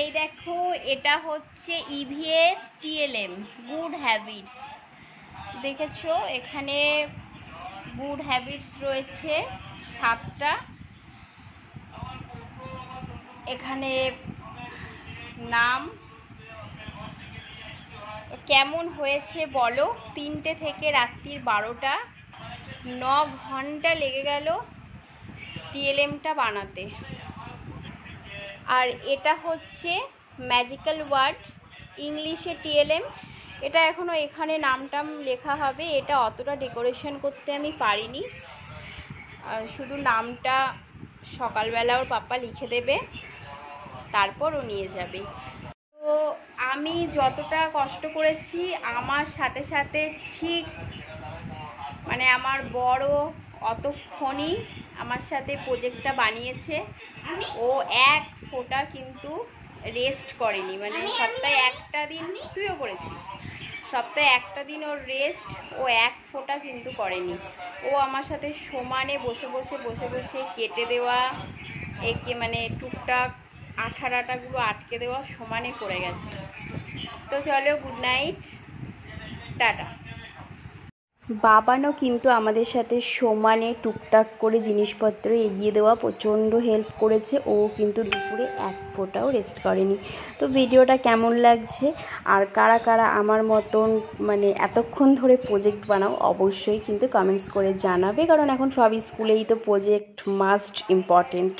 এই দেখো, এটা হচ্ছে EVS TLM গুড হ্যাবিটস। দেখেছো এখানে গুড হ্যাবিটস রয়েছে 7টা। এখানে নাম কেমন হয়েছে বলো। 3টে থেকে রাত্রির 12টা, 9 ঘন্টা লেগে গেল TLMটা বানাতে। আর এটা হচ্ছে ম্যাজিক্যাল ওয়ার্ড, ইংলিশে TLM। এটা এখনও এখানে নামটাম লেখা হবে। এটা অতটা ডেকোরেশন করতে আমি পারিনি, শুধু নামটা সকালবেলা ওর পাপা লিখে দেবে, তারপর ও নিয়ে যাবে। তো আমি যতটা কষ্ট করেছি, আমার সাথে সাথে ঠিক মানে আমার বড় অতক্ষণই আমার সাথে প্রজেক্টটা বানিয়েছে। ও এক ফোঁটা কিন্তু রেস্ট করেনি, মানে সপ্তাহে একটা দিন, তুইও করেছিস, সপ্তাহে একটা দিন ওর রেস্ট, ও এক ফোঁটা কিন্তু করেনি। ও আমার সাথে সমানে বসে বসে কেটে দেওয়া, একে মানে টুকটাক আঠাগুলো আটকে দেওয়া সমানে করে গেছে। তো চলো, গুড নাইট, টাটা। বাবানও কিন্তু আমাদের সাথে সমানে টুকটাক করে জিনিসপত্র এগিয়ে দেওয়া প্রচণ্ড হেল্প করেছে। ও কিন্তু দুপুরে এক ফোঁটাও রেস্ট করেনি। তো ভিডিওটা কেমন লাগছে, আর কারা কারা আমার মতন মানে এতক্ষণ ধরে প্রজেক্ট বানাও, অবশ্যই কিন্তু কমেন্টস করে জানাবে, কারণ এখন সব স্কুলেই তো প্রজেক্ট মাস্ট ইম্পর্টেন্ট।